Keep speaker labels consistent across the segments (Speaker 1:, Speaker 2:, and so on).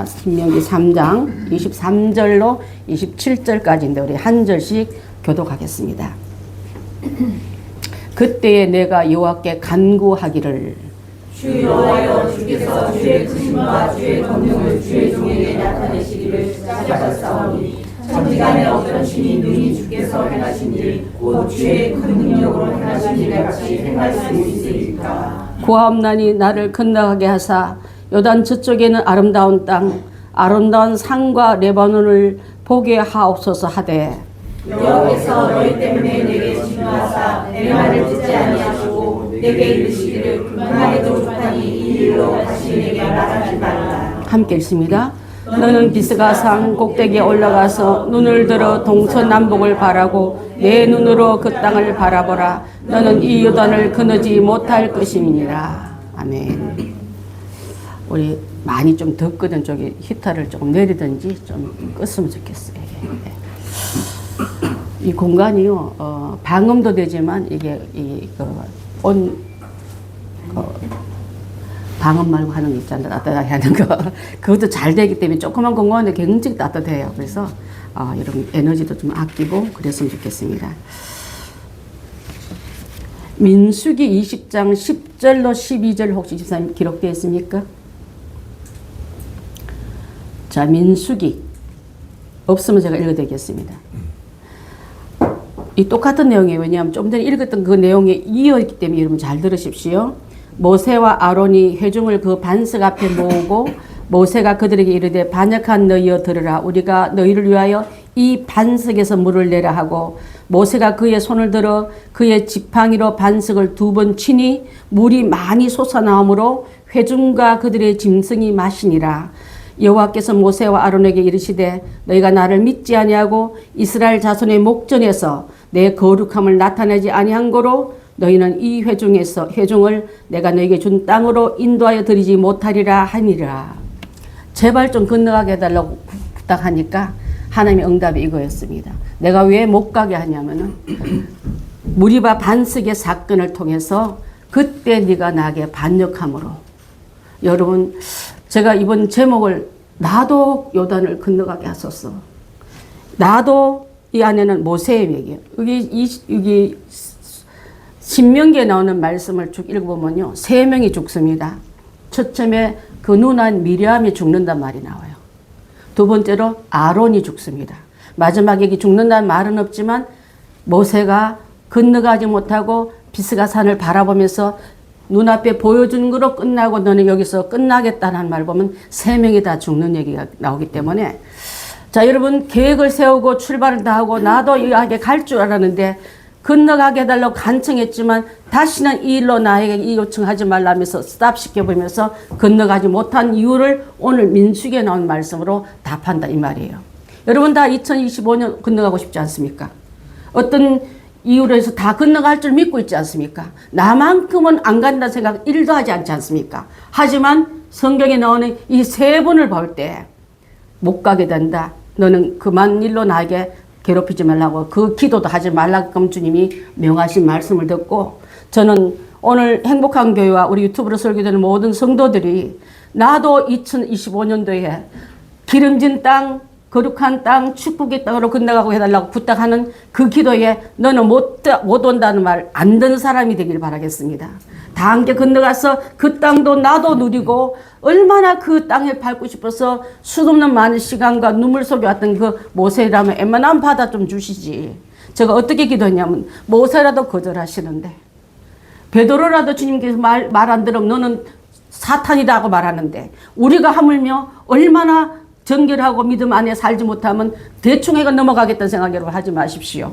Speaker 1: 신명기 3장 23절로 27절까지인데 우리 한 절씩 교독하겠습니다. 그때에 내가 여호와께 간구하기를
Speaker 2: 주 여호와여, 주께서 주의 크심과 주의 권능을 주의 종에게 나타내시기를 찾아봤사오니 천지간에 어떤 신이 능히 주께서 행하신 일 곧 주의 큰 능력으로 행하신 일 같이 행할 수 있으리까.
Speaker 1: 구하옵나니 나를 건너가게 하사 요단 저쪽에는 아름다운 땅 아름다운 산과 레바논을 보게 하옵소서 하되
Speaker 2: 여호와께서 너희 때문에 내게 진노하사 내 말을 듣지 아니하시고 내게 이르시기를 그만해도 좋다니 이 일로 다시 내게 말하지 말라.
Speaker 1: 함께 읽습니다. 너는 비스가 산 꼭대기에 올라가서 눈을 들어 동서남북을 바라고 내 눈으로 그 땅을 바라보라. 너는 이 요단을 건너지 못할 것임이니라. 아멘. 우리 많이 좀 덥거든. 저기 히터를 조금 내리든지 좀 껐으면 좋겠어요. 이 공간이요, 방음도 되지만 이게 방음 말고 하는 거 있잖아요. 따뜻하게 하는 거. 그것도 잘 되기 때문에 조그만 공간인데 굉장히 따뜻해요. 그래서 이런 에너지도 좀 아끼고 그랬으면 좋겠습니다. 민수기 20장 10절로 12절 혹시 집사님 기록되어 있습니까? 자, 민수기 없으면 제가 읽어드리겠습니다. 이 똑같은 내용이에요. 왜냐하면 좀 전에 읽었던 그 내용에 이어있기 때문에 여러분 잘 들으십시오. 모세와 아론이 회중을 그 반석 앞에 모으고 모세가 그들에게 이르되 반역한 너희여 들으라. 우리가 너희를 위하여 이 반석에서 물을 내라 하고 모세가 그의 손을 들어 그의 지팡이로 반석을 2번 치니 물이 많이 솟아나오므로 회중과 그들의 짐승이 마시니라. 여호와께서 모세와 아론에게 이르시되 너희가 나를 믿지 아니하고 이스라엘 자손의 목전에서 내 거룩함을 나타내지 아니한 거로 너희는 이 회중을 내가 너희에게 준 땅으로 인도하여 드리지 못하리라 하니라. 제발 좀 건너가게 해달라고 부탁하니까 하나님의 응답이 이거였습니다. 내가 왜 못 가게 하냐면은 무리바 반석의 사건을 통해서 그때 네가 나에게 반역함으로. 여러분, 제가 이번 제목을 나도 요단을 건너가게 하소서. 나도 이 안에는 모세의 얘기예요. 여기 신명기에 나오는 말씀을 쭉 읽어보면요, 3명이 죽습니다. 처음에 그 누난 미리암이 죽는단 말이 나와요. 두 번째로 아론이 죽습니다. 마지막에 죽는다는 말은 없지만 모세가 건너가지 못하고 비스가 산을 바라보면서 눈앞에 보여준 거로 끝나고 너는 여기서 끝나겠다는 말 보면 3명이 다 죽는 얘기가 나오기 때문에, 자, 여러분, 계획을 세우고 출발을 다 하고 나도 이하게 갈 줄 알았는데 건너가게 해달라고 간청했지만 다시는 이 일로 나에게 이 요청하지 말라면서 스탑시켜보면서 건너가지 못한 이유를 오늘 민수기에 나온 말씀으로 답한다 이 말이에요. 여러분 다 2025년 건너가고 싶지 않습니까? 어떤 이유로 해서 다 건너갈 줄 믿고 있지 않습니까? 나만큼은 안 간다는 생각 1도 하지 않지 않습니까? 하지만 성경에 나오는 이 3분을 볼 때 못 가게 된다. 너는 그만 일로 나에게 괴롭히지 말라고, 그 기도도 하지 말라고 주님이 명하신 말씀을 듣고, 저는 오늘 행복한 교회와 우리 유튜브로 설교되는 모든 성도들이 나도 2025년도에 기름진 땅, 거룩한 땅, 축복의 땅으로 건너가고 해달라고 부탁하는 그 기도에 너는 못 온다는 말 안 듣는 사람이 되길 바라겠습니다. 다 함께 건너가서 그 땅도 나도 누리고, 얼마나 그 땅에 밟고 싶어서 수없는 많은 시간과 눈물 속에 왔던 그 모세라면 웬만한 바다 좀 주시지. 제가 어떻게 기도했냐면 모세라도 거절하시는데, 베드로라도 주님께서 말 안 들으면 너는 사탄이다 하고 말하는데, 우리가 하물며 얼마나 정결하고 믿음 안에 살지 못하면 대충 해가 넘어가겠다는 생각으로 하지 마십시오.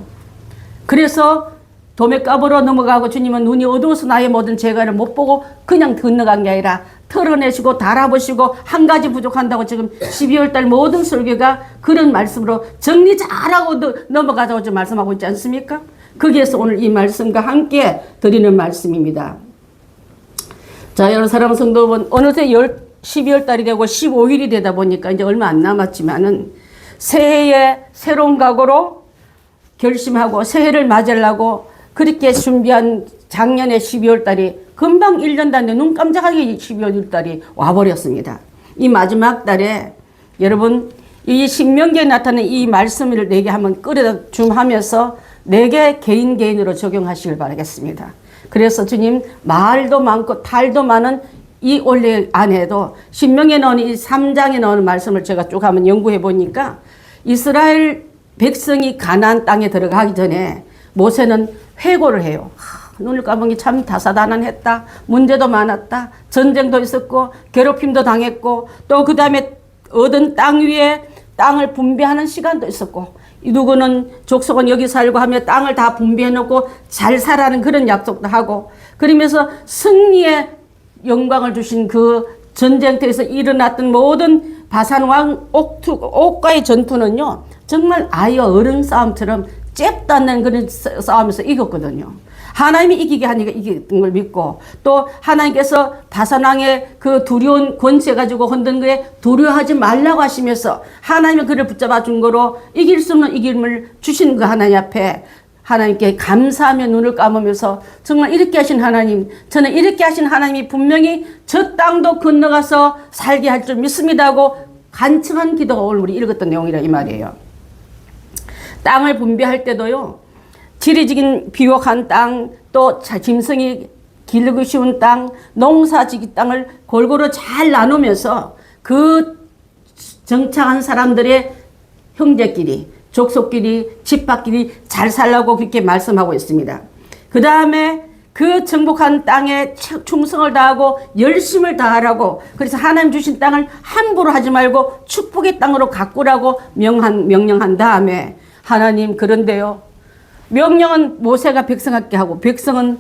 Speaker 1: 그래서 도매 까불어 넘어가고 주님은 눈이 어두워서 나의 모든 죄가를 못 보고 그냥 건너간 게 아니라 털어내시고 달아보시고 한 가지 부족한다고 지금 12월달 모든 설교가 그런 말씀으로 정리 잘하고 넘어가자고 지금 말씀하고 있지 않습니까? 거기에서 오늘 이 말씀과 함께 드리는 말씀입니다. 자, 여러분 사랑하는 성도분, 어느새 12월 달이 되고 15일이 되다 보니까 이제 얼마 안 남았지만은 새해에 새로운 각오로 결심하고 새해를 맞으려고 그렇게 준비한 작년에 12월 달이 금방 1년 됐는데 눈 깜짝하게 12월 달이 와버렸습니다. 이 마지막 달에 여러분 이 신명기에 나타난 이 말씀을 내게 한번 끌어다 줌 하면서 내게 개인으로 적용하시길 바라겠습니다. 그래서 주님 말도 많고 탈도 많은 이 원래 안에도 신명기에 나오는 이 3장에 나오는 말씀을 제가 쭉 한번 연구해 보니까 이스라엘 백성이 가나안 땅에 들어가기 전에 모세는 회고를 해요. 눈을 감은 게 참 다사다난했다. 문제도 많았다. 전쟁도 있었고 괴롭힘도 당했고 또 그 다음에 얻은 땅 위에 땅을 분배하는 시간도 있었고 누구는 족속은 여기 살고 하며 땅을 다 분배해 놓고 잘 살아라는 그런 약속도 하고 그러면서 승리의 영광을 주신 그 전쟁터에서 일어났던 모든 바산왕 옥과의 전투는요 정말 아이와 어른 싸움처럼 잽도 안 나는 그런 싸움에서 이겼거든요. 하나님이 이기게 하니까 이긴 걸 믿고 또 하나님께서 바산왕의 그 두려운 권세 가지고 흔든 거에 두려워하지 말라고 하시면서 하나님이 그를 붙잡아 준 거로 이길 수 없는 이김을 주신 그 하나님 앞에 하나님께 감사하며 눈을 감으면서 정말 이렇게 하신 하나님, 저는 이렇게 하신 하나님이 분명히 저 땅도 건너가서 살게 할 줄 믿습니다 하고 간청한 기도가 오늘 우리 읽었던 내용이라 이 말이에요. 땅을 분배할 때도요. 지리지긴 비옥한 땅, 또 짐승이 기르기 쉬운 땅, 농사지기 땅을 골고루 잘 나누면서 그 정착한 사람들의 형제끼리, 족속끼리, 집합끼리 잘 살라고 그렇게 말씀하고 있습니다. 그 다음에 그 정복한 땅에 충성을 다하고 열심을 다하라고 그래서 하나님 주신 땅을 함부로 하지 말고 축복의 땅으로 가꾸라고 명령한 다음에 하나님 그런데요. 명령은 모세가 백성에게 하고 백성은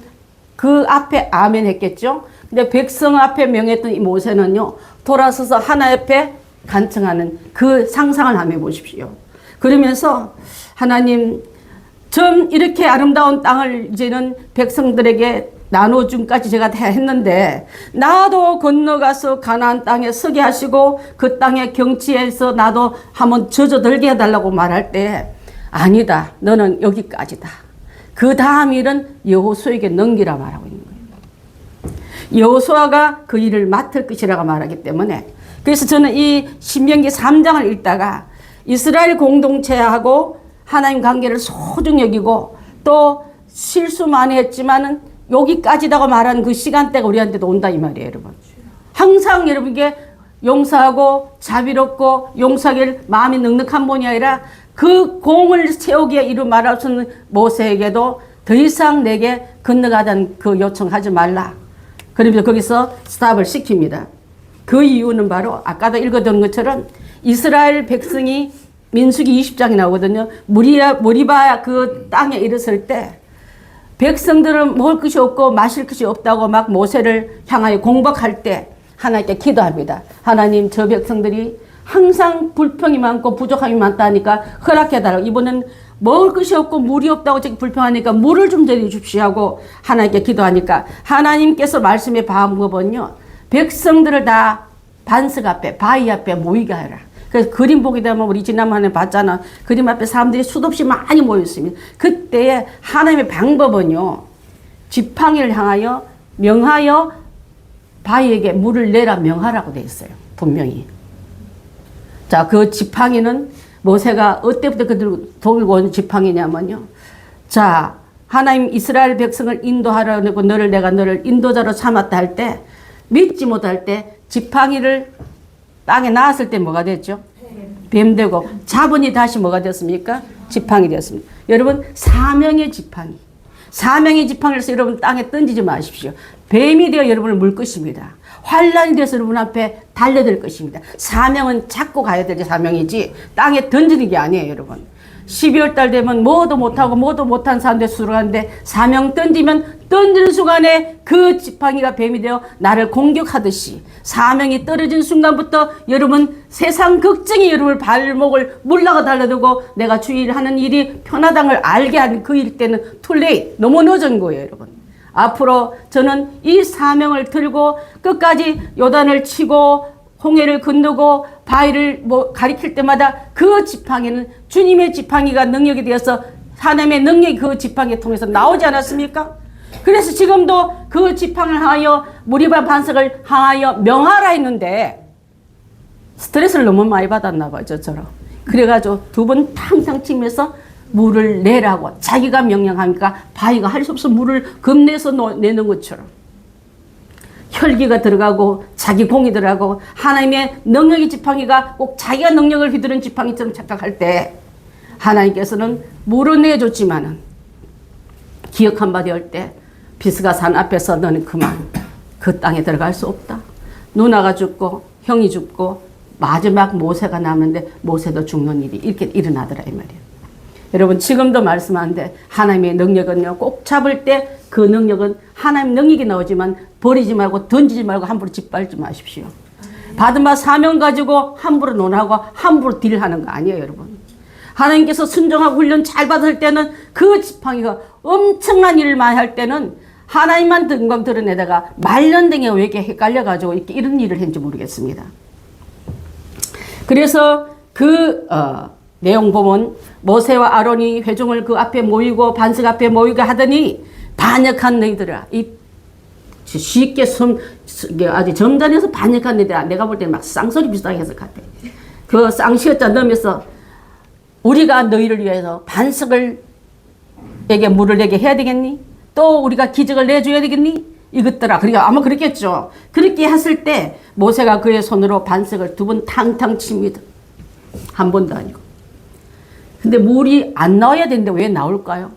Speaker 1: 그 앞에 아멘 했겠죠. 근데 백성 앞에 명했던 이 모세는요. 돌아서서 하나님 앞에 간청하는 그 상상을 한번 해보십시오. 그러면서 하나님 좀 이렇게 아름다운 땅을 이제는 백성들에게 나눠줌까지 제가 다 했는데 나도 건너가서 가나안 땅에 서게 하시고 그 땅의 경치에서 나도 한번 젖어들게 해달라고 말할 때 아니다. 너는 여기까지다. 그 다음 일은 여호수아에게 넘기라 말하고 있는 거예요. 여호수아가 그 일을 맡을 것이라고 말하기 때문에 그래서 저는 이 신명기 3장을 읽다가 이스라엘 공동체하고 하나님 관계를 소중히 여기고 또 실수 많이 했지만은 여기까지다고 말하는 그 시간대가 우리한테도 온다 이 말이에요, 여러분. 항상 여러분께 용서하고 자비롭고 용서하길 마음이 넉넉한 분이 아니라 그 공을 세우기에 이루 말할 수 없는 모세에게도 더 이상 내게 건너가자는 그 요청하지 말라. 그러면서 거기서 스탑을 시킵니다. 그 이유는 바로 아까도 읽어둔 것처럼 이스라엘 백성이 민수기 20장이 나오거든요. 무리바 그 땅에 이르렀을 때 백성들은 먹을 것이 없고 마실 것이 없다고 막 모세를 향하여 공박할 때 하나님께 기도합니다. 하나님 저 백성들이 항상 불평이 많고 부족함이 많다니까 허락해달라고. 이번엔 먹을 것이 없고 물이 없다고 저기 불평하니까 물을 좀 드려 주십시오 하고 하나님께 기도하니까 하나님께서 말씀의 방법은요. 백성들을 다 반석 앞에 바위 앞에 모이게 하라. 그래서 그림 보게 되면 우리 지난번에 봤잖아. 그림 앞에 사람들이 수없이 많이 모였습니다. 그때 하나님의 방법은요. 지팡이를 향하여 명하여 바위에게 물을 내라 명하라고 되어 있어요. 분명히. 자, 그 지팡이는 모세가 어때부터 들고 온 지팡이냐면요. 자, 하나님 이스라엘 백성을 인도하라고 내가 너를 인도자로 삼았다 할 때 믿지 못할 때 지팡이를 땅에 놨을 때 뭐가 됐죠? 뱀 되고 자본이 다시 뭐가 됐습니까? 지팡이 되었습니다. 여러분 사명의 지팡이. 사명의 지팡이를 여러분 땅에 던지지 마십시오. 뱀이 되어 여러분을 물 것입니다. 환란이 돼서 여러분 앞에 달려들 것입니다. 사명은 잡고 가야 될 사명이지 땅에 던지는 게 아니에요, 여러분. 12월 달 되면 뭐도 못하고 뭐도 못한 사람들 수록하는데 사명 던지면 던지는 순간에 그 지팡이가 뱀이 되어 나를 공격하듯이 사명이 떨어진 순간부터 여러분 세상 걱정이 여러분 발목을 물러가 달라들고 내가 주일 하는 일이 편하다는 걸 알게 한 그 일 때는 툴레이 너무 늦은 거예요, 여러분. 앞으로 저는 이 사명을 들고 끝까지 요단을 치고 홍해를 건너고 바위를 가리킬 때마다 그 지팡이는 주님의 지팡이가 능력이 되어서 하나님의 능력이 그 지팡이를 통해서 나오지 않았습니까? 그래서 지금도 그 지팡이를 향하여 무리바 반석을 향하여 명하라 했는데 스트레스를 너무 많이 받았나 봐요, 저처럼. 그래가지고 두 번 탕탕 치면서 물을 내라고 자기가 명령하니까 바위가 할 수 없어 물을 겁내서 내는 것처럼 혈기가 들어가고 자기 공이 들어가고 하나님의 능력의 지팡이가 꼭 자기가 능력을 휘두른 지팡이처럼 착각할 때 하나님께서는 물을 내줬지만은 기억 한마디 할 때 비스가 산 앞에서 너는 그만 그 땅에 들어갈 수 없다. 누나가 죽고 형이 죽고 마지막 모세가 남는데 모세도 죽는 일이 이렇게 일어나더라 이 말이에요. 여러분 지금도 말씀하는데 하나님의 능력은요 꼭 잡을 때 그 능력은 하나님 능력이 나오지만 버리지 말고 던지지 말고 함부로 짓밟지 마십시오. 받은 바 사명 가지고 함부로 논하고 함부로 딜하는 거 아니에요 여러분. 하나님께서 순종하고 훈련 잘 받을 때는 그 지팡이가 엄청난 일을 많이 할 때는 하나님만 등광 드러내다가 말년등에 왜 이렇게 헷갈려가지고 이렇게 이런 일을 했는지 모르겠습니다. 그래서 그 내용 보면 모세와 아론이 회중을 그 앞에 모이고 반석 앞에 모이고 하더니 반역한 너희들아 이 쉽게 아주 점잖아서 반역한 너희들아 내가 볼 때는 막 쌍소리 비슷하게 해서 같아. 그 쌍시어자 넣으면서 우리가 너희를 위해서 반석을 에게 물을 내게 해야 되겠니? 또 우리가 기적을 내줘야 되겠니? 이것들아. 그러니까 아마 그랬겠죠. 그렇게 했을 때 모세가 그의 손으로 반석을 두 번 탕탕 칩니다. 한 번도 아니고. 근데 물이 안 나와야 되는데 왜 나올까요?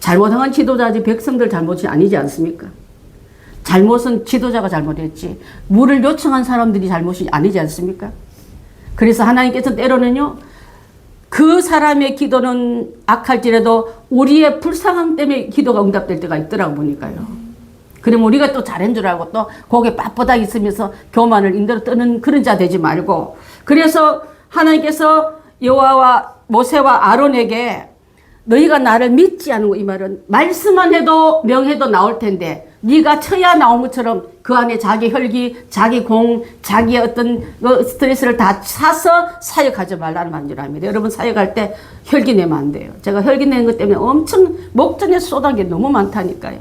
Speaker 1: 잘못한 지도자지 백성들 잘못이 아니지 않습니까? 잘못은 지도자가 잘못했지 물을 요청한 사람들이 잘못이 아니지 않습니까? 그래서 하나님께서 때로는요 그 사람의 기도는 악할지라도 우리의 불쌍함 때문에 기도가 응답될 때가 있더라고 보니까요. 그럼 우리가 또 잘한 줄 알고 또 거기에 빳빳하게 있으면서 교만을 인대로 떠는 그런 자 되지 말고 그래서 하나님께서 여호와와 모세와 아론에게 너희가 나를 믿지 않고 이 말은 말씀만 해도 명해도 나올 텐데 네가 쳐야 나온 것처럼 그 안에 자기 혈기, 자기 공, 자기의 어떤 스트레스를 다 사서 사역하지 말라는 말입니다. 여러분 사역할 때 혈기 내면 안 돼요. 제가 혈기 내는 것 때문에 엄청 목전에 쏟아진 게 너무 많다니까요.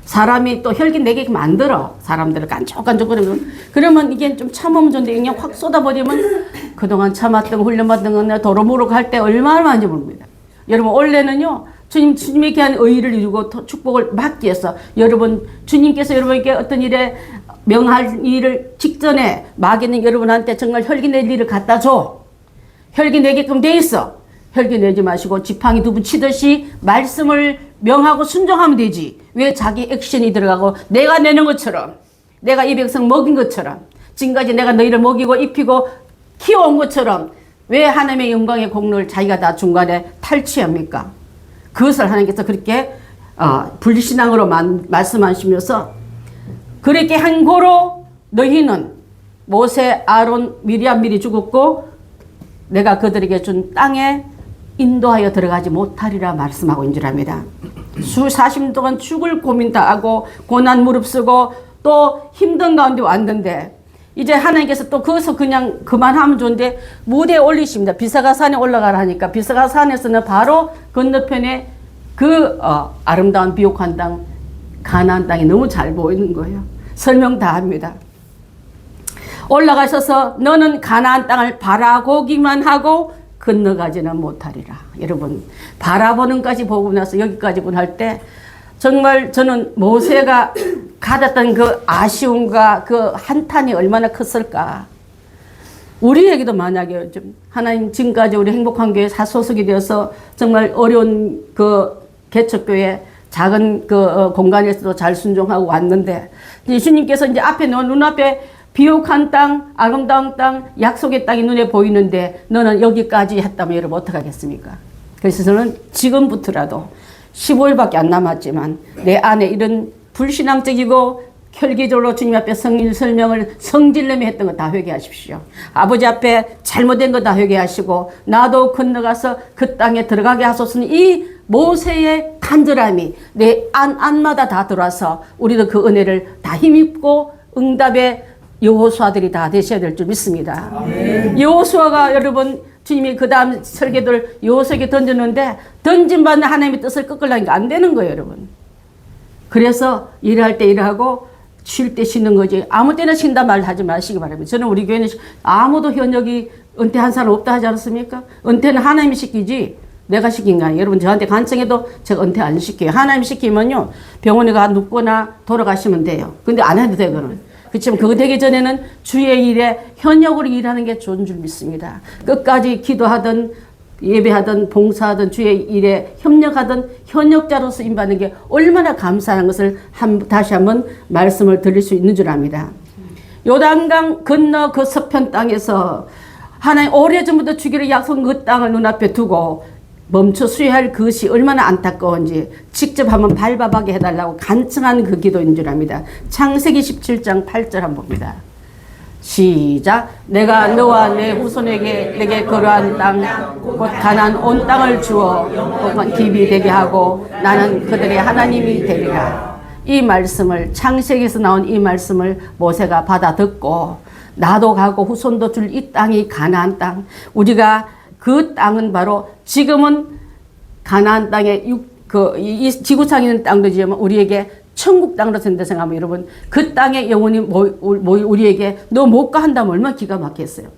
Speaker 1: 사람이 또 혈기 내게 만들어. 사람들을 깐족깐족거리면. 그러면 이게 좀 참으면 좋은데 그냥 확 쏟아버리면 그동안 참았던 훈련받던 건 도로무룩 할 때 얼마나 많은지 모릅니다. 여러분 원래는요. 주님의 귀한 의의를 이루고 축복을 받기 위해서 여러분 주님께서 여러분에게 어떤 일에 명할 일을 직전에 마귀는 여러분한테 정말 혈기 낼 일을 갖다 줘. 혈기 내게끔 돼 있어. 혈기 내지 마시고 지팡이 두 번 치듯이 말씀을 명하고 순종하면 되지. 왜 자기 액션이 들어가고 내가 내는 것처럼 내가 이 백성 먹인 것처럼 지금까지 내가 너희를 먹이고 입히고 키워온 것처럼 왜 하나님의 영광의 공로를 자기가 다 중간에 탈취합니까? 그것을 하나님께서 그렇게 불신앙으로 말씀하시면서 그렇게 한 고로 너희는 모세, 아론, 미리암 미리 죽었고 내가 그들에게 준 땅에 인도하여 들어가지 못하리라 말씀하고 인지랍니다. 수 40년 동안 죽을 고민 다 하고 고난 무릅쓰고 또 힘든 가운데 왔는데 이제 하나님께서 또 거기서 그냥 그만하면 좋은데 무대에 올리십니다. 비사가산에 올라가라 하니까 비사가산에서는 바로 건너편에 그 아름다운 비옥한 땅 가나안 땅이 너무 잘 보이는 거예요. 설명 다 합니다. 올라가셔서 너는 가나안 땅을 바라보기만 하고 건너가지는 못하리라. 여러분 바라보는 까지 보고 나서 여기까지 할 때 정말 저는 모세가 가졌던 그 아쉬움과 그 한탄이 얼마나 컸을까. 우리에게도 만약에 좀 하나님 지금까지 우리 행복한 교회 사소속이 되어서 정말 어려운 그 개척교회 작은 그 공간에서도 잘 순종하고 왔는데 예수님께서 이제 앞에 눈앞에 비옥한 땅, 아름다운 땅, 약속의 땅이 눈에 보이는데 너는 여기까지 했다면 여러분 어떡하겠습니까? 그래서 저는 지금부터라도 15일밖에 안 남았지만 내 안에 이런 불신앙적이고 혈기적으로 주님 앞에 성인 설명을 성질내며 했던 거 다 회개하십시오. 아버지 앞에 잘못된 거 다 회개하시고 나도 건너가서 그 땅에 들어가게 하소서. 이 모세의 간절함이 내 안마다 다 들어와서 우리도 그 은혜를 다 힘입고 응답의 여호수아들이 다 되셔야 될 줄 믿습니다. 여호수아가 여러분 주님이 그 다음 설계들 여호수아에게 던졌는데 던진 바는 하나님의 뜻을 꺾으려니까 안 되는 거예요 여러분. 그래서 일할 때 일하고 쉴 때 쉬는 거지 아무 때나 쉰다 말 하지 마시기 바랍니다. 저는 우리 교회는 아무도 현역이 은퇴한 사람 없다 하지 않습니까? 은퇴는 하나님이 시키지 내가 시킨 거 아니에요. 여러분 저한테 간청해도 제가 은퇴 안 시켜요. 하나님 시키면요 병원에 가 눕거나 돌아가시면 돼요. 근데 안 해도 되거든. 그렇지만 그거 되기 전에는 주의 일에 현역으로 일하는 게 좋은 줄 믿습니다. 끝까지 기도하든 예배하든 봉사하든 주의 일에 협력하든 현역자로 쓰임받는 게 얼마나 감사한 것을 다시 한번 말씀을 드릴 수 있는 줄 압니다. 요단강 건너 그 서편 땅에서 하나님 오래전부터 주기로 약속한 그 땅을 눈앞에 두고 멈춰 수여할 그것이 얼마나 안타까운지 직접 한번 발바하게 해달라고 간청한 그 기도인 줄 압니다. 창세기 17장 8절 한번 봅니다. 시작. 내가 너와 내 후손에게 내게 거류한 땅 곧 가나안 온 땅을 주어 깊이 되게 하고 나는 그들의 하나님이 되리라. 이 말씀을 창세기에서 나온 이 말씀을 모세가 받아 듣고 나도 가고 후손도 줄 이 땅이 가나안 땅. 우리가 그 땅은 바로 지금은 가나안 땅에 이 지구상에 있는 땅도지만 우리에게 천국 땅으로 된다 생각하면 여러분 그 땅에 영혼이 우리에게 너 못 가 한다면 얼마나 기가 막혔어요.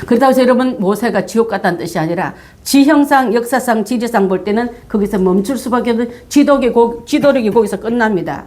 Speaker 1: 그렇다고 해서 여러분 모세가 지옥 갔다는 뜻이 아니라 지형상 역사상 지리상 볼 때는 거기서 멈출 수밖에 없는 지도력이 거기서 끝납니다.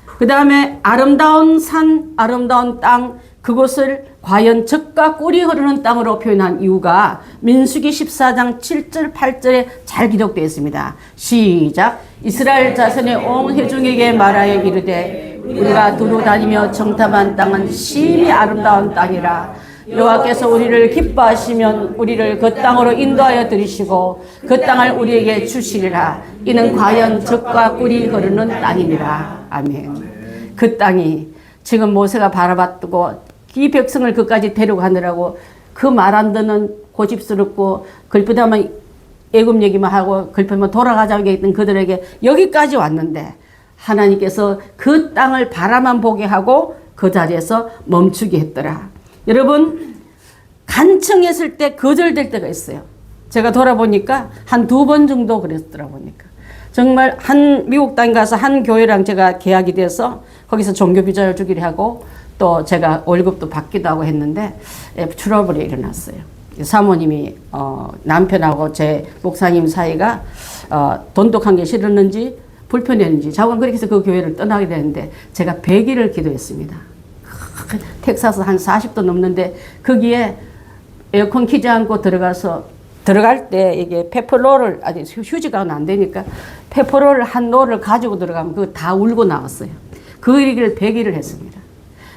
Speaker 1: 그 다음에 아름다운 산 아름다운 땅 그곳을 과연 젖과 꿀이 흐르는 땅으로 표현한 이유가 민수기 14장 7절 8절에 잘 기록되어 있습니다. 시작. 이스라엘 자손의 온 회중에게 말하여 이르되 우리가 두루 다니며 정탐한 땅은 심히 아름다운 땅이라. 여호와께서 우리를 기뻐하시면 우리를 그 땅으로 인도하여 들이시고 그 땅을 우리에게 주시리라. 이는 과연 젖과 꿀이 흐르는 땅이니라. 아멘. 그 땅이 지금 모세가 바라봤고 이 백성을 그까지 데려가느라고 그 말 안 듣는 고집스럽고 걸프다만 애굽 얘기만 하고 걸프면 돌아가자고 했던 그들에게 여기까지 왔는데 하나님께서 그 땅을 바라만 보게 하고 그 자리에서 멈추게 했더라. 여러분 간청했을 때 거절될 때가 있어요. 제가 돌아보니까 한 2번 정도 그랬더라 보니까 정말 한 미국 땅에 가서 한 교회랑 제가 계약이 돼서 거기서 종교 비자를 주기로 하고 또 제가 월급도 받기도 하고 했는데 트러블이 일어났어요. 사모님이 남편하고 제 목사님 사이가 돈독한 게 싫었는지 불편했는지 자꾸 그렇게 해서 그 교회를 떠나게 되는데 제가 100일을 기도했습니다. 텍사스 한 40도 넘는데 거기에 에어컨 키지 않고 들어갈 때 이게 페퍼롤을 아니 휴지가 안 되니까 페퍼롤을 한 롤을 가지고 들어가면 그거 다 울고 나왔어요. 그 일을 100일을 했습니다.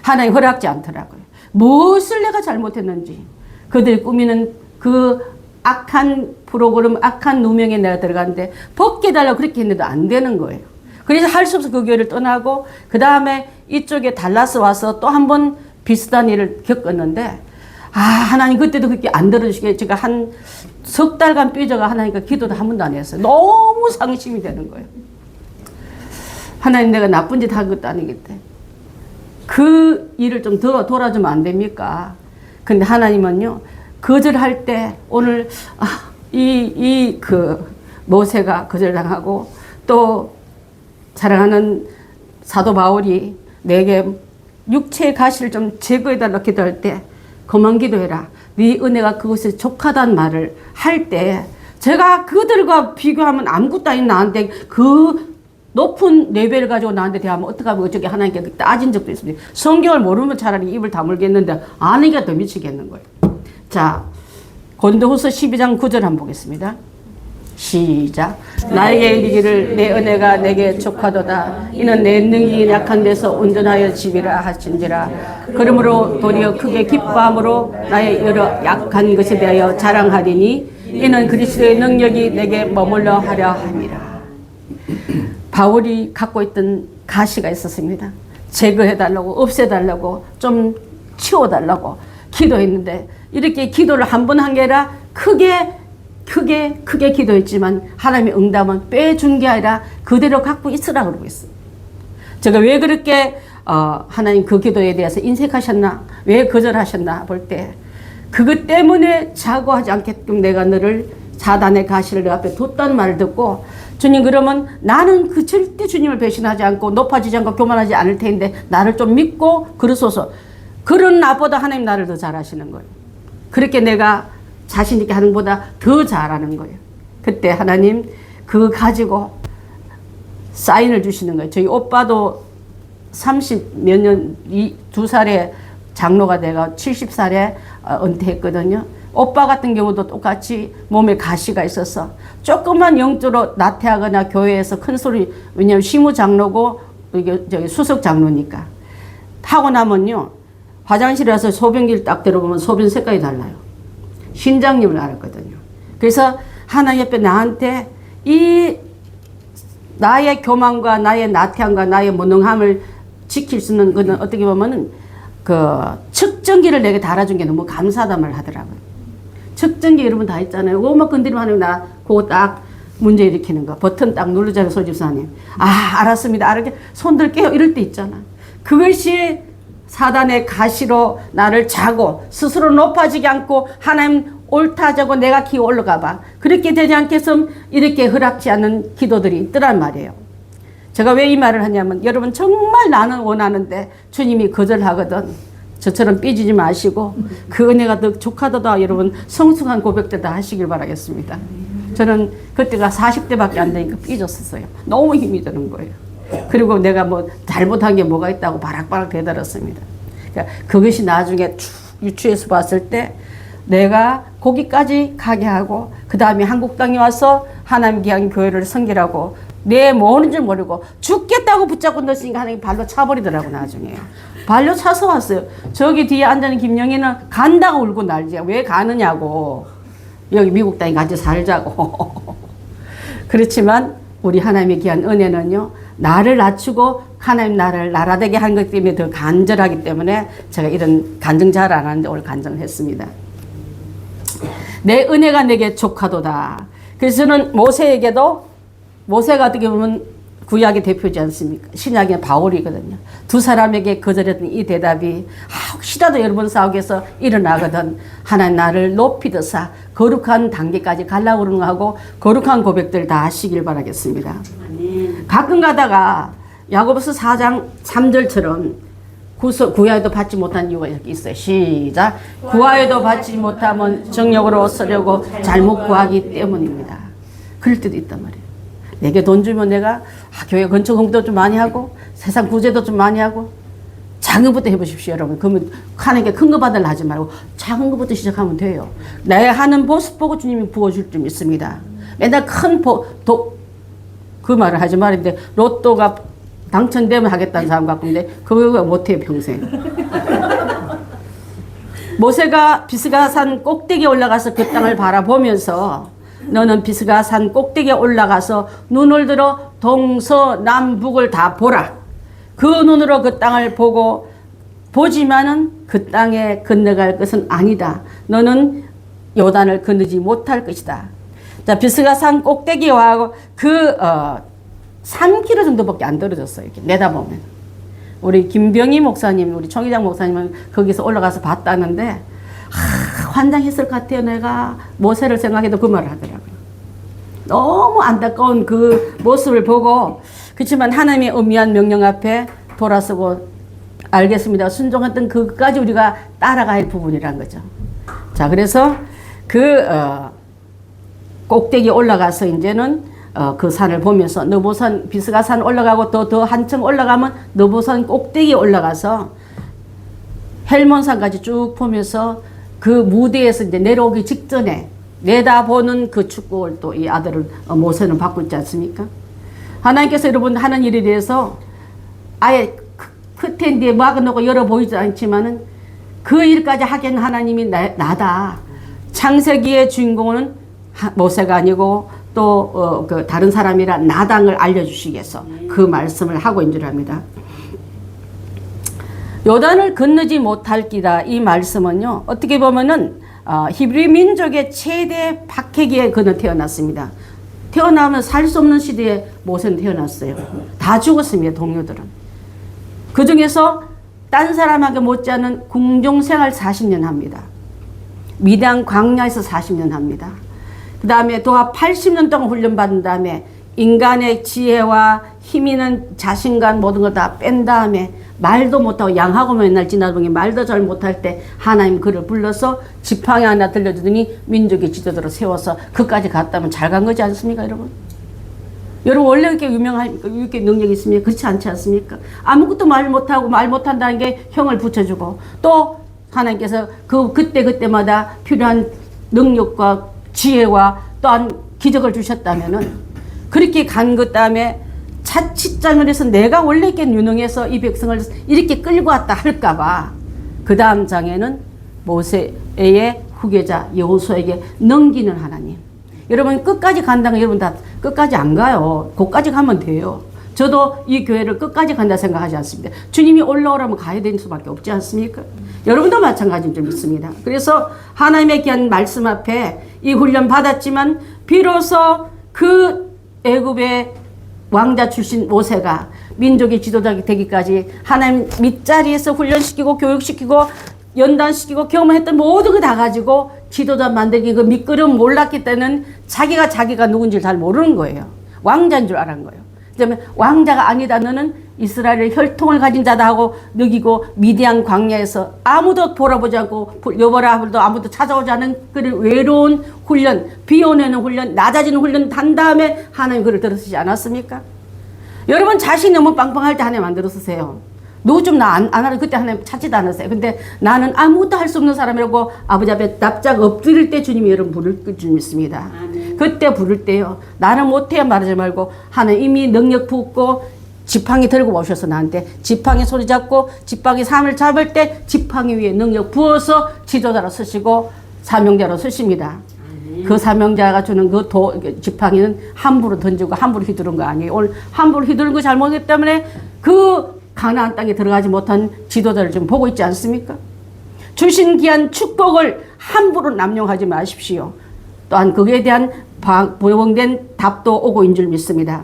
Speaker 1: 하나님 허락지 않더라고요. 무엇을 내가 잘못했는지 그들이 꾸미는 그 악한 프로그램 악한 누명에 내가 들어갔는데 벗게 달라고 그렇게 했는데도 안 되는 거예요. 그래서 할 수 없어 그 교회를 떠나고 그 다음에 이쪽에 달라스 와서 또 한 번 비슷한 일을 겪었는데 하나님 그때도 그렇게 안 들어주시게 제가 한 석 달간 삐져가 하나님과 기도도 한 번도 안 했어요. 너무 상심이 되는 거예요. 하나님 내가 나쁜 짓 한 것도 아니겠대. 그 일을 좀 더 돌아주면 안 됩니까? 근데 하나님은요 거절할 때 오늘 모세가 거절당하고 또 사랑하는 사도 바울이 내게 육체의 가시를 좀 제거해달라고 기도할 때 그만 기도해라. 네 은혜가 그것에 족하단 말을 할 때 제가 그들과 비교하면 아무것도 아닌 나한테 그 높은 레벨을 가지고 나한테 대하면 어떡하면 어쩌게 하나님께 따진 적도 있습니다. 성경을 모르면 차라리 입을 다물겠는데 아니까 더 미치겠는 거예요. 자, 고린도후서 12장 9절 한번 보겠습니다. 시작. 나에게 이르기를 내 은혜가 내게 족하도다. 이는 내 능히 약한 데서 온전하여 지비라 하신지라. 그러므로 도리어 크게 기뻐함으로 나의 여러 약한 것에 대하여 자랑하리니 이는 그리스도의 능력이 내게 머물러 하려 함이라. 바울이 갖고 있던 가시가 있었습니다. 제거해달라고 없애달라고 좀 치워달라고 기도했는데 이렇게 기도를 한 번 한 게 아니라 크게 기도했지만 하나님의 응답은 빼준 게 아니라 그대로 갖고 있으라 그러고 있어요. 제가 왜 그렇게 하나님 그 기도에 대해서 인색하셨나 왜 거절하셨나 볼 때 그것 때문에 자고하지 않게끔 내가 너를 사단의 가시를 내 앞에 뒀다는 말을 듣고 주님 그러면 나는 그 절대 주님을 배신하지 않고 높아지지 않고 교만하지 않을 텐데 나를 좀 믿고 그러소서. 그런 나보다 하나님 나를 더 잘하시는 거예요. 그렇게 내가 자신 있게 하는 것보다 더 잘하는 거예요. 그때 하나님 그거 가지고 사인을 주시는 거예요. 저희 오빠도 30 몇 년, 2살에 장로가 돼가 70살에 은퇴했거든요. 오빠 같은 경우도 똑같이 몸에 가시가 있어서 조금만 영적으로 나태하거나 교회에서 큰 소리, 왜냐면 시무 장로고 이게 저기 수석 장로니까 하고 나면요 화장실에 와서 소변기를 딱 들어보면 소변 색깔이 달라요. 신장님을 알았거든요. 그래서 하나님 옆에 나한테 이 나의 교만과 나의 나태함과 나의 무능함을 지킬 수 있는 것은 어떻게 보면은 그 측정기를 내게 달아준 게 너무 감사하단 말을 하더라고요. 측정기 여러분 다 있잖아요. 그거만 건드리면 하나님 나 그거 딱 문제 일으키는 거. 버튼 딱 누르잖아요, 소집사님. 아, 알았습니다. 알았게 손 들게요. 이럴 때 있잖아. 그것이 사단의 가시로 나를 자고 스스로 높아지지 않고 하나님 옳다자고 내가 기어 올라가 봐. 그렇게 되지 않겠으면 이렇게 허락지 않는 기도들이 있더란 말이에요. 제가 왜 이 말을 하냐면 여러분 정말 나는 원하는데 주님이 거절하거든. 저처럼 삐지지 마시고 그 은혜가 더 족하도다 여러분 성숙한 고백들 다 하시길 바라겠습니다. 저는 그때가 40대밖에 안 되니까 삐졌었어요. 너무 힘이 드는 거예요. 그리고 내가 뭐 잘못한 게 뭐가 있다고 바락바락 대들었습니다. 그러니까 그것이 나중에 유추해서 봤을 때 내가 거기까지 가게 하고 그 다음에 한국 땅에 와서 하나님 귀한 교회를 섬기라고 내 뭐는 줄 모르고 죽겠다고 붙잡고 넣었으니까 하나님 발로 차버리더라고 나중에. 발로 차서 왔어요. 저기 뒤에 앉아있는 김영희는 간다고 울고 날지. 왜 가느냐고. 여기 미국 땅에 같이 살자고. 그렇지만 우리 하나님의 귀한 은혜는요. 나를 낮추고 하나님 나를 나라되게 하는 것 때문에 더 간절하기 때문에 제가 이런 간증 잘 안 하는데 오늘 간증을 했습니다. 내 은혜가 내게 족하도다. 그래서 저는 모세가 어떻게 보면 구약의 대표지 않습니까? 신약의 바울이거든요. 두 사람에게 거절했던 이 대답이 혹시라도 여러분 싸우게서 일어나거든 하나님 나를 높이드사 거룩한 단계까지 가려고 그러는 거하고 거룩한 고백들 다 하시길 바라겠습니다. 가끔 가다가 야고보서 4장 3절처럼 구하여도 받지 못한 이유가 이렇게 있어요. 시작. 구하여도 받지 못하면 정력으로 쓰려고 잘못 구하기 때문입니다. 그럴 때도 있단 말이에요. 내게 돈 주면 내가 교회 건축 홍보도 좀 많이 하고 세상 구제도 좀 많이 하고 작은 것부터 해보십시오 여러분. 그러면 하나님께 큰 거 받으려 하지 말고 작은 것부터 시작하면 돼요. 내 하는 모습 보고 주님이 부어줄 줄 믿습니다. 맨날 그 말을 하지 말인데 로또가 당첨되면 하겠다는 사람 같고 근데 그거 못해요 평생. 모세가 비스가산 꼭대기에 올라가서 그 땅을 바라보면서 너는 비스가산 꼭대기에 올라가서 눈을 들어 동서남북을 다 보라. 그 눈으로 그 땅을 보고 보지만은 그 땅에 건너갈 것은 아니다. 너는 요단을 건너지 못할 것이다. 자, 비스가산 꼭대기에 와고 3km 정도밖에 안 떨어졌어요. 이렇게 내다보면. 우리 김병희 목사님, 우리 총회장 목사님은 거기서 올라가서 봤다는데 환장했을 것 같아요. 내가 모세를 생각해도 그 말을 하더라고요. 너무 안타까운 그 모습을 보고 그렇지만 하나님의 엄미한 명령 앞에 돌아서고 알겠습니다. 순종했던 그까지 우리가 따라가야 할 부분이란 거죠. 자, 그래서 꼭대기 올라가서 이제는 그 산을 보면서 느보산 비스가산 올라가고 더 한층 올라가면 느보산 꼭대기에 올라가서 헬몬산까지 쭉 보면서 그 무대에서 이제 내려오기 직전에 내다보는 그 축복을 또 이 아들을 모세는 받고 있지 않습니까? 하나님께서 여러분 하는 일에 대해서 아예 커튼 뒤에 막아놓고 열어 보이지 않지만은 그 일까지 하겠는 하나님이 나다. 창세기의 주인공은 모세가 아니고 또 그 다른 사람이라 나당을 알려주시기 위해서 그 말씀을 하고 있는 줄 압니다. 요단을 건너지 못할 기다 이 말씀은요 어떻게 보면은 히브리 민족의 최대 박해기에 그는 태어났습니다. 태어나면 살 수 없는 시대에 모세는 태어났어요. 다 죽었습니다. 동료들은. 그 중에서 딴 사람에게 못지않은 궁중생활 40년 합니다. 미디안 광야에서 40년 합니다. 그 다음에 도합 80년 동안 훈련받은 다음에 인간의 지혜와 힘 있는 자신감 모든 걸 다 뺀 다음에 말도 못하고 양하고 맨날 지나보니 말도 잘 못할 때 하나님 그를 불러서 지팡이 하나 들려주더니 민족의 지도자로 세워서 그까지 갔다면 잘 간 거지 않습니까, 여러분? 여러분 원래 이렇게 유명합니까? 이렇게 능력이 있습니까? 그렇지 않지 않습니까? 아무것도 말 못하고 말 못한다는 게 형을 붙여주고 또 하나님께서 그때마다 필요한 능력과 지혜와 또한 기적을 주셨다면은 그렇게 간 것 다음에 자칫장을 해서 내가 원래 이렇게 유능해서 이 백성을 이렇게 끌고 왔다 할까봐 그 다음 장에는 모세의 후계자 여호수아에게 넘기는 하나님. 여러분 끝까지 간다면 여러분 다 끝까지 안 가요. 거기까지 가면 돼요. 저도 이 교회를 끝까지 간다 생각하지 않습니다. 주님이 올라오라면 가야 되는 수밖에 없지 않습니까? 여러분도 마찬가지인 줄 믿습니다. 그래서 하나님의 귀한 말씀 앞에 이 훈련 받았지만 비로소 그 애굽의 왕자 출신 모세가 민족의 지도자가 되기까지 하나님 밑자리에서 훈련시키고 교육시키고 연단시키고 경험했던 모든 거 다 가지고 지도자 만들기 그 밑그름 몰랐기 때는 자기가 누군지 잘 모르는 거예요. 왕자인 줄 알은 거예요. 그다음에 왕자가 아니다 너는 이스라엘의 혈통을 가진 자다 하고 느끼고 미디안 광야에서 아무도 돌아보지 않고 여호와도 아무도 찾아오지 않은 그런 외로운 훈련, 비워내는 훈련, 낮아지는 훈련 단 다음에 하나님 그를 들으시지 않았습니까? 여러분 자신이 너무 빵빵할 때 하나님 안 들으세요. 누구 좀 나 안 하는 그때 하나님 찾지도 않았어요. 근데 나는 아무것도 할 수 없는 사람이라고 아버지 앞에 납작 엎드릴 때 주님이 여러분 부를 줄 믿습니다. 그때 부를 때요. 나는 못해 말하지 말고 하나님 이미 능력 붓고 지팡이 들고 오셔서 나한테 지팡이 소리 잡고 지팡이 삶을 잡을 때 지팡이 위에 능력 부어서 지도자로 쓰시고 사명자로 쓰십니다. 그 사명자가 주는 그 지팡이는 함부로 던지고 함부로 휘두른 거 아니에요. 오늘 함부로 휘두른 거 잘못했기 때문에 그 가나안 땅에 들어가지 못한 지도자를 좀 보고 있지 않습니까? 주신 귀한 축복을 함부로 남용하지 마십시오. 또한 거기에 대한 보용된 답도 오고 있는 줄 믿습니다.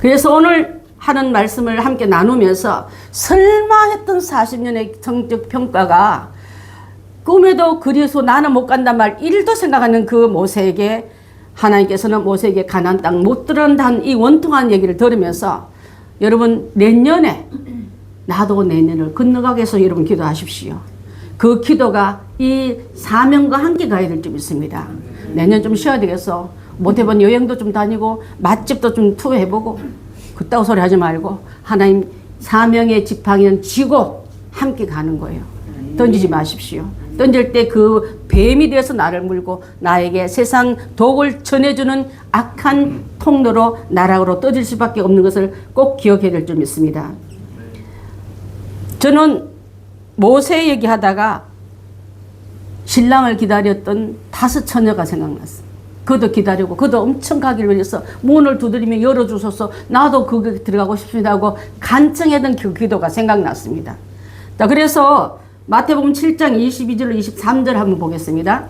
Speaker 1: 그래서 오늘 하는 말씀을 함께 나누면서 설마 했던 40년의 성적 평가가 꿈에도 그리서 나는 못 간단 말 1도 생각하는 그 모세에게 하나님께서는 모세에게 가나안 땅 못 들어간다는 이 원통한 얘기를 들으면서 여러분 내년에 나도 내년을 건너가게 해서 여러분 기도하십시오. 그 기도가 이 사명과 함께 가야 될 줄 믿습니다. 내년 좀 쉬어야 되겠어. 못해본 여행도 좀 다니고 맛집도 좀 투어해보고 그따구 소리 하지 말고 하나님 사명의 지팡이는 쥐고 함께 가는 거예요. 던지지 마십시오. 던질 때 그 뱀이 되어서 나를 물고 나에게 세상 독을 전해주는 악한 통로로 나락으로 떠질 수밖에 없는 것을 꼭 기억해야 될 줄 믿습니다. 저는 모세 얘기하다가 신랑을 기다렸던 5 처녀가 생각났어요. 그도 기다리고 그도 엄청 가기를 위해서 문을 두드리며 열어주소서 나도 거기 들어가고 싶습니다 하고 간청했던 그 기도가 생각났습니다. 자, 그래서 마태복음 7장 22절로 23절 한번 보겠습니다.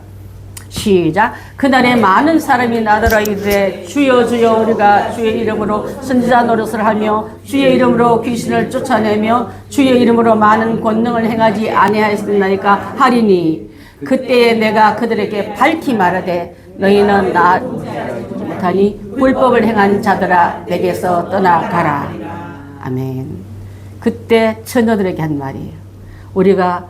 Speaker 1: 시작. 그날에 많은 사람이 나더러 이르되 주여 주여 우리가 주의 이름으로 선지자 노릇을 하며 주의 이름으로 귀신을 쫓아내며 주의 이름으로 많은 권능을 행하지 아니하였나이까 하리니 그때에 내가 그들에게 밝히 말하되 너희는 나 못하니 불법을 행한 자들아 내게서 떠나가라. 아멘. 그때 처녀들에게 한 말이에요. 우리가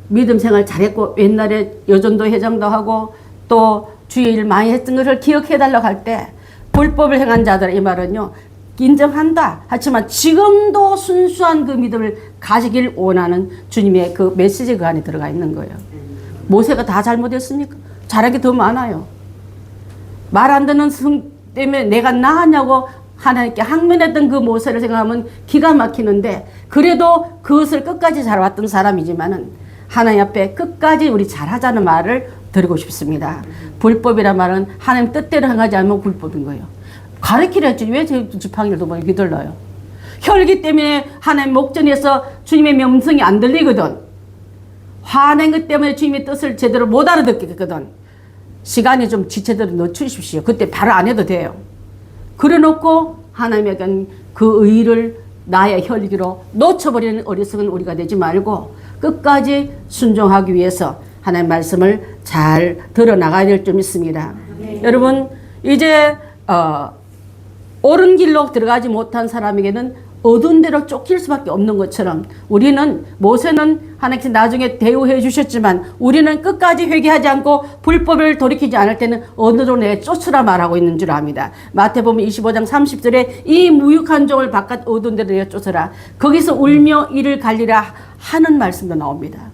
Speaker 1: 믿음 생활 잘했고 옛날에 여전도 회장도 하고 또 주의 일 많이 했던 것을 기억해달라고 할 때 불법을 행한 자들 이 말은요 인정한다 하지만 지금도 순수한 그 믿음을 가지길 원하는 주님의 그 메시지 그 안에 들어가 있는 거예요. 모세가 다 잘못했습니까? 잘한 게 더 많아요. 말 안 듣는 성 때문에 내가 나았냐고 하나님께 항면했던 그 모세를 생각하면 기가 막히는데 그래도 그것을 끝까지 잘 왔던 사람이지만은 하나님 앞에 끝까지 우리 잘하자는 말을 드리고 싶습니다. 불법이란 말은 하나님 뜻대로 행하지 않으면 불법인 거예요. 가르치려 했지 왜 제 지팡이를 두 번 휘둘러요? 혈기 때문에 하나님 목전에서 주님의 명성이 안 들리거든. 화낸 것 때문에 주님의 뜻을 제대로 못 알아듣겠거든. 시간이 좀 지체대로 늦추십시오. 그때 바로 안 해도 돼요. 그래놓고 하나님에게 그 의를 나의 혈기로 놓쳐버리는 어리석은 우리가 되지 말고 끝까지 순종하기 위해서 하나님 말씀을 잘 들어나가야 될 줄 믿습니다. 여러분 이제 옳은 길로 들어가지 못한 사람에게는 어두운 데로 쫓길 수밖에 없는 것처럼 우리는 모세는 하나님께서 나중에 대우해 주셨지만 우리는 끝까지 회개하지 않고 불법을 돌이키지 않을 때는 어디로 내 쫓으라 말하고 있는 줄 압니다. 마태복음 25장 30절에 이 무익한 종을 바깥 어두운 데로 내 쫓으라 거기서 울며 이를 갈리라 하는 말씀도 나옵니다.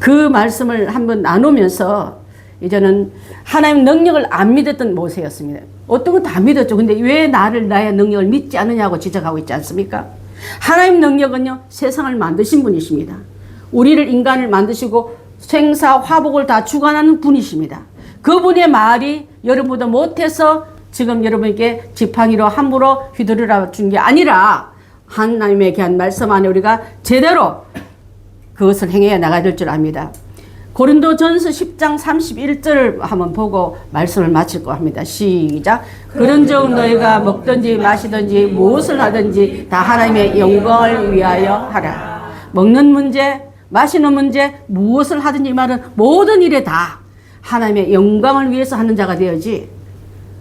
Speaker 1: 그 말씀을 한번 나누면서 이제는 하나님 능력을 안 믿었던 모세였습니다. 어떤 건 다 믿었죠. 근데 왜 나의 능력을 믿지 않느냐고 지적하고 있지 않습니까? 하나님 능력은요, 세상을 만드신 분이십니다. 우리를 인간을 만드시고 생사 화복을 다 주관하는 분이십니다. 그분의 말이 여러분보다 못해서 지금 여러분에게 지팡이로 함부로 휘두르라 준 게 아니라 하나님의 귀한 말씀 안에 우리가 제대로 그것을 행해야 나가야 될 줄 압니다. 고린도전서 10장 31절 한번 보고 말씀을 마칠 거 합니다. 시작. 그런즉 너희가 먹든지 마시든지 무엇을 하든지 다 하나님의 영광을 위하여 하라. 먹는 문제, 마시는 문제, 무엇을 하든지 이 말은 모든 일에 다 하나님의 영광을 위해서 하는 자가 되어야지.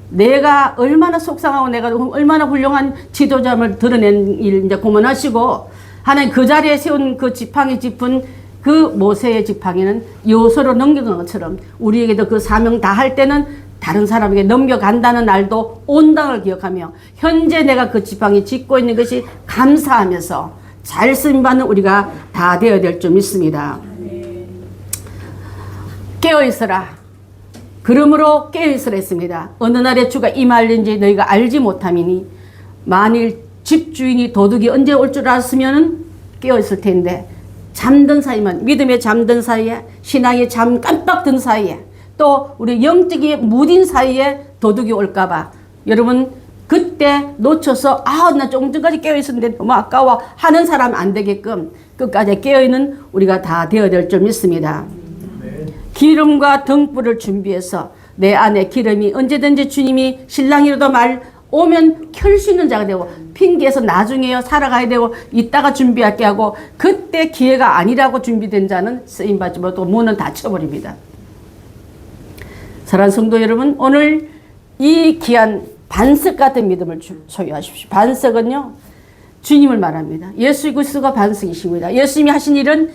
Speaker 1: 내가 얼마나 속상하고 내가 얼마나 훌륭한 지도자를 드러낸 일 이제 고만하시고 하나님 그 자리에 세운 그 지팡이 짚은 그 모세의 지팡이는 요소로 넘겨간 것처럼 우리에게도 그 사명 다 할 때는 다른 사람에게 넘겨간다는 날도 온당을 기억하며 현재 내가 그 지팡이 짚고 있는 것이 감사하면서 잘 쓰임받는 우리가 다 되어야 될 줄 믿습니다. 깨어있어라. 그러므로 깨어있으라 했습니다. 어느 날에 주가 임할는지 너희가 알지 못함이니 만일 집주인이 도둑이 언제 올 줄 알았으면 깨어있을 텐데 잠든 사이만 믿음에 잠든 사이에 신앙에 잠 깜빡 든 사이에 또 우리 영적이 무딘 사이에 도둑이 올까봐 여러분 그때 놓쳐서 나 조금 전까지 깨어있었는데 너무 아까워 하는 사람 안 되게끔 끝까지 깨어있는 우리가 다 되어야 될 줄 믿습니다. 기름과 등불을 준비해서 내 안에 기름이 언제든지 주님이 신랑이라도 오면 켤 수 있는 자가 되고 핑계에서 나중에요 살아가야 되고 이따가 준비할게 하고 그때 기회가 아니라고 준비된 자는 쓰임받지 못하고 문은 닫혀버립니다. 사랑하는 성도 여러분, 오늘 이 귀한 반석 같은 믿음을 소유하십시오. 반석은요 주님을 말합니다. 예수 그리스도가 반석이십니다. 예수님이 하신 일은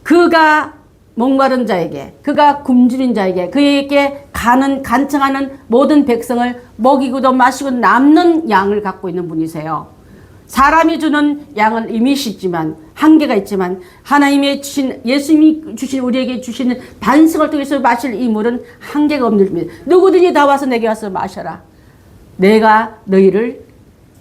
Speaker 1: 그가 목마른 자에게, 그가 굶주린 자에게, 그에게 간청하는 모든 백성을 먹이고도 마시고 남는 양을 갖고 있는 분이세요. 사람이 주는 양은 이미시지만 한계가 있지만 하나님의 주신 예수님이 주신 우리에게 주시는 반석을 통해서 마실 이 물은 한계가 없는 겁니다. 누구든지 다 와서 내게 와서 마셔라. 내가 너희를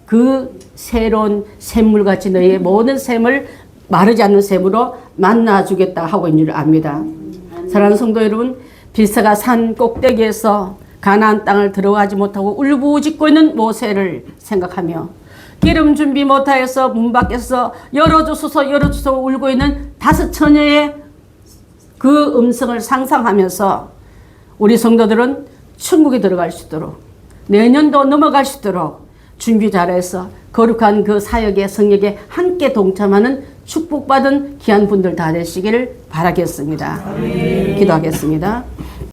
Speaker 1: 그 새로운 샘물같이 너희의 모든 샘을 마르지 않는 샘으로 만나주겠다 하고 있는 줄 압니다. 사랑하는 성도 여러분, 비스가 산 꼭대기에서 가나안 땅을 들어가지 못하고 울부짖고 있는 모세를 생각하며 기름 준비 못하여서 문 밖에서 열어주소서 울고 있는 5 처녀의 그 음성을 상상하면서 우리 성도들은 천국에 들어갈 수 있도록 내년도 넘어갈 수 있도록 준비 잘해서 거룩한 그 사역의 성역에 함께 동참하는 축복받은 귀한 분들 다 되시기를 바라겠습니다. 기도하겠습니다.